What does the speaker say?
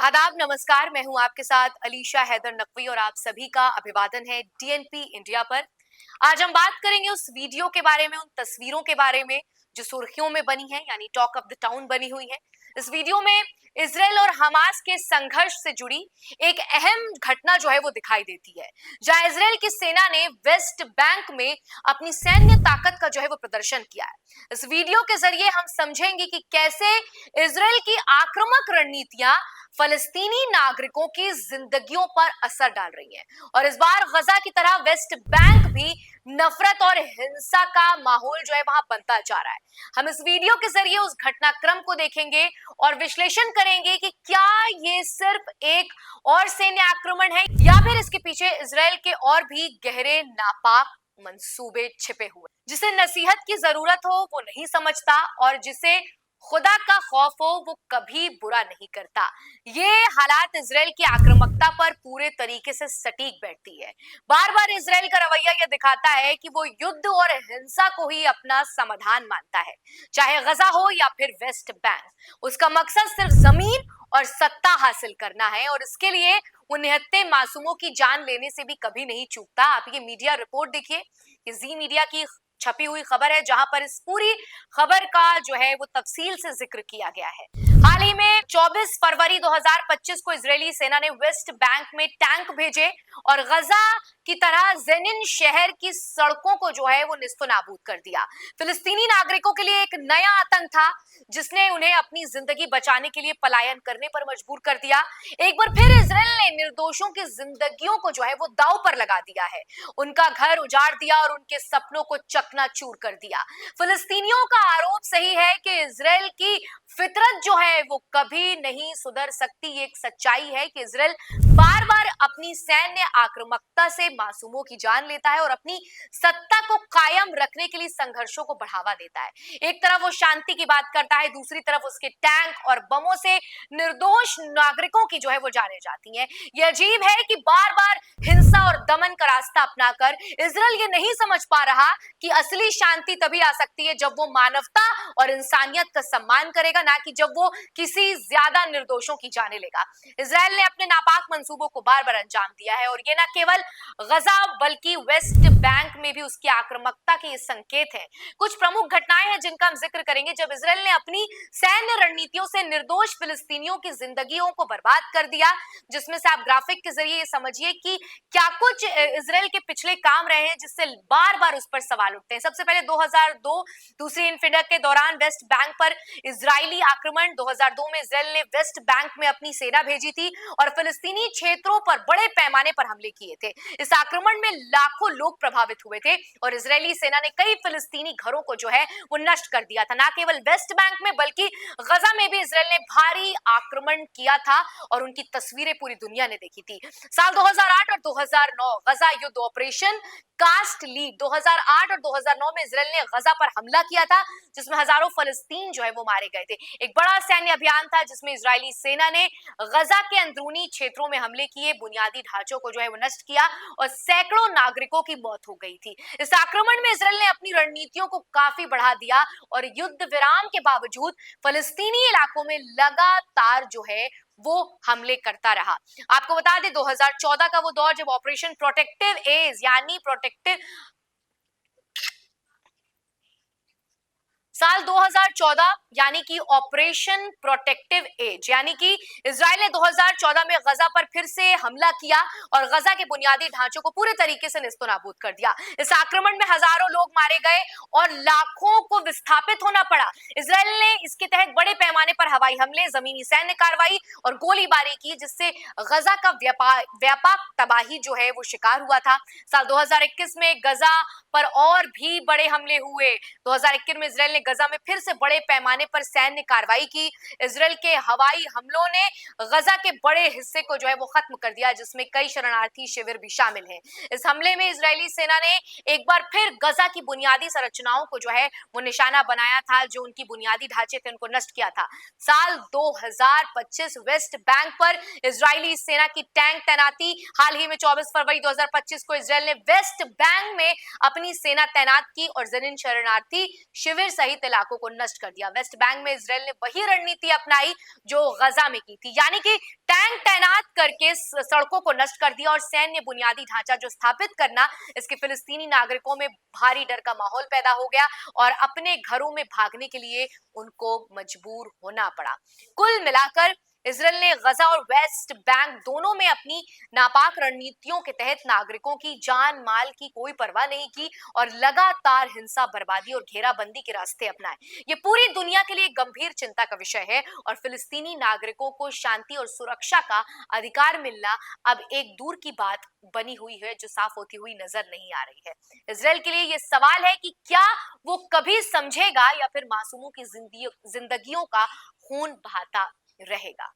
आदाब, नमस्कार। मैं हूं आपके साथ अलीशा हैदर नकवी और आप सभी का अभिवादन है डीएनपी इंडिया पर। आज हम बात करेंगे उस वीडियो के बारे में, उन तस्वीरों के बारे में जो सुर्खियों में बनी है, यानी टॉक ऑफ द टाउन बनी हुई है। इस वीडियो में इजराइल और हमास के संघर्ष से जुड़ी एक अहम घटना जो है वो दिखाई देती है, जहां इजराइल की सेना ने वेस्ट बैंक में अपनी सैन्य ताकत का जो है वो प्रदर्शन किया है। इस वीडियो के जरिए हम समझेंगे कि कैसे इजराइल की आक्रामक रणनीतियां फलस्तीनी नागरिकों की जिंदगियों पर असर डाल रही हैं और इस बार गजा की तरह वेस्ट बैंक भी नफरत और हिंसा का माहौल जो है वहां बनता जा रहा है। हम इस वीडियो के जरिए उस घटनाक्रम को देखेंगे और विश्लेषण करेंगे कि क्या ये सिर्फ एक और सैन्य आक्रमण है या फिर इसके पीछे इजराइल के और भी गहरे नापाक मंसूबे छिपे हुए, जिसे नसीहत की जरूरत हो वो नहीं समझता और जिसे खुदा का खौफ हो वो कभी बुरा नहीं करता। ये हालात इजराइल की आक्रामकता पर पूरे तरीके से सटीक बैठती है। बार बार इजराइल का रवैया यह दिखाता है कि वो युद्ध और हिंसा को ही अपना समाधान मानता है, चाहे गजा हो या फिर वेस्ट बैंक। उसका मकसद सिर्फ जमीन और सत्ता हासिल करना है और इसके लिए वो निहत्थे मासूमों की जान लेने से भी कभी नहीं चूकता। आप ये मीडिया रिपोर्ट देखिए, ये जी मीडिया की छपी हुई खबर है, जहां पर इस पूरी खबर का जो है वो तफसील से जिक्र किया गया है। हाल ही में 24 फरवरी 2025 को इजरायली सेना ने वेस्ट बैंक में टैंक भेजे और गजा की तरह जेनिन शहर की सड़कों को जो है वो निस्तो नाबूद कर दिया। फिलिस्तीनी नागरिकों के लिए एक नया आतंक था जिसने उन्हें अपनी जिंदगी बचाने के लिए पलायन करने पर मजबूर कर दिया। एक बार फिर इजराइल ने निर्दोषों की जिंदगियों को जो है वो दांव पर लगा दिया है, उनका घर उजाड़ दिया और उनके सपनों को चकनाचूर कर दिया। फिलिस्तीनियों का आरोप सही है कि इजराइल की फितरत जो है वो कभी नहीं सुधर सकती। एक सच्चाई है कि इजराइल बार बार अपनी सैन्य आक्रामकता से मासूमों की जान लेता है और अपनी सत्ता को कायम रखने के लिए संघर्षों को बढ़ावा देता है। एक तरफ वो शांति की बात करता है, दूसरी तरफ उसके टैंक और बमों से निर्दोष नागरिकों की जो है वो जाने जाती हैं। यह अजीब है कि बार बार हिंसा और दमन का रास्ता अपनाकर इजराइल ये नहीं समझ पा रहा कि असली शांति तभी आ सकती है जब वो मानवता और इंसानियत का सम्मान करेगा, ना कि जब वो किसी ज्यादा निर्दोषों की जाने लेगा। इजराइल ने अपने नापाक मंसूबों को बार बार अंजाम दिया है और ये न केवल गजा बल्कि वेस्ट बैंक में भी उसकी आक्रामकता के ये संकेत हैं। कुछ प्रमुख घटनाएं हैं जिनका हम जिक्र करेंगे जब इजराइल ने अपनी सैन्य रणनीतियों से निर्दोष फिलिस्तीनियों की जिंदगियों को बर्बाद कर दिया, जिसमें से आप ग्राफिक के जरिए ये समझिए कि क्या कुछ इजराइल के पिछले काम रहे हैं जिससे बार बार उस पर सवाल उठते हैं। सबसे पहले 2002 दूसरी इन्फिडा के दौरान वेस्ट बैंक पर इजरायली आक्रमण। 2002 में इजराइल ने वेस्ट बैंक में अपनी सेना भेजी थी और फिलिस्तीनी क्षेत्रों पर बड़े पैमाने पर हमले किए थे। इस आक्रमण में लाखों लोग प्रभावित हुए थे और इजरायली सेना ने कई फिलिस्तीनी घरों को जो है वो नष्ट कर दिया था। ना केवल वेस्ट बैंक में बल्कि गजा में भी इजराइल ने भारी आक्रमण किया था और उनकी तस्वीरें पूरी दुनिया ने देखी थी। साल 2008 और 2009 गजा युद्ध ऑपरेशन कास्ट लीड 2008 और 2009 में इजराइल ने गजा पर हमला किया था, जिसमें हजारों फलस्तीन जो है वो मारे गए थे। एक बड़ा सैन्य अभियान था जिसमें इजरायली सेना ने गजा के अंदरूनी क्षेत्रों में हमले किए, बुनियादी ढांचों को जो है वो नष्ट किया और सैकड़ों नागरिकों की मौत हो गई थी। इस आक्रमण में इजराइल ने अपनी रणनीतियों को काफी बढ़ा दिया और युद्ध विराम के बावजूद फलस्तीनी इलाकों में लगातार जो है वो हमले करता रहा। आपको बता दें 2014 का वो दौर जब ऑपरेशन प्रोटेक्टिव एज यानी साल 2014 यानी कि ऑपरेशन प्रोटेक्टिव एज यानी कि इजराइल ने 2014 में गजा पर फिर से हमला किया और गजा के बुनियादी ढांचों को पूरे तरीके से नेस्तनाबूद कर दिया। इस आक्रमण में हजारों लोग मारे गए और लाखों को विस्थापित होना पड़ा। इजराइल ने इसके तहत बड़े पैमाने पर हवाई हमले, जमीनी सैन्य कार्रवाई और गोलीबारी की, जिससे गजा का व्यापक तबाही जो है वो शिकार हुआ था। साल 2021 में गजा पर और भी बड़े हमले हुए। 2021 में इजराइल ने गजा में फिर से बड़े पैमाने पर सैन्य कार्रवाई की। इजराइल के हवाई हमलों ने गजा के बड़े हिस्से को जो है वो खत्म कर दिया, जिसमें कई शरणार्थी शिविर भी शामिल हैं। इस हमले में इजरायली सेना ने एक बार फिर गजा की बुनियादी संरचनाओं को जो है वो निशाना बनाया था, जो उनकी बुनियादी ढांचे थे उनको नष्ट किया था। साल 2025 वेस्ट बैंक पर इजरायली सेना की टैंक तैनाती। हाल ही में 24 फरवरी 2025 को इजराइल ने वेस्ट बैंक में अपनी सेना तैनात की और जेनिन शरणार्थी शिविर सहित सहित इलाकों को नष्ट कर दिया। वेस्ट बैंक में इजराइल ने वही रणनीति अपनाई जो गजा में की थी, यानी कि टैंक तैनात करके सड़कों को नष्ट कर दिया और सैन्य बुनियादी ढांचा जो स्थापित करना, इसके फिलिस्तीनी नागरिकों में भारी डर का माहौल पैदा हो गया और अपने घरों में भागने के लिए उनको मजबूर होना पड़ा। कुल मिलाकर इजराइल ने गजा और वेस्ट बैंक दोनों में अपनी नापाक रणनीतियों के तहत नागरिकों की जान माल की कोई परवाह नहीं की और लगातार हिंसा, बर्बादी और घेराबंदी के रास्ते अपनाए। ये पूरी दुनिया के लिए गंभीर चिंता का विषय है और फिलिस्तीनी नागरिकों को शांति और सुरक्षा का अधिकार मिलना अब एक दूर की बात बनी हुई है जो साफ होती हुई नजर नहीं आ रही है। इजराइल के लिए ये सवाल है कि क्या वो कभी समझेगा या फिर मासूमों की जिंदगियों का खून बहाता रहेगा।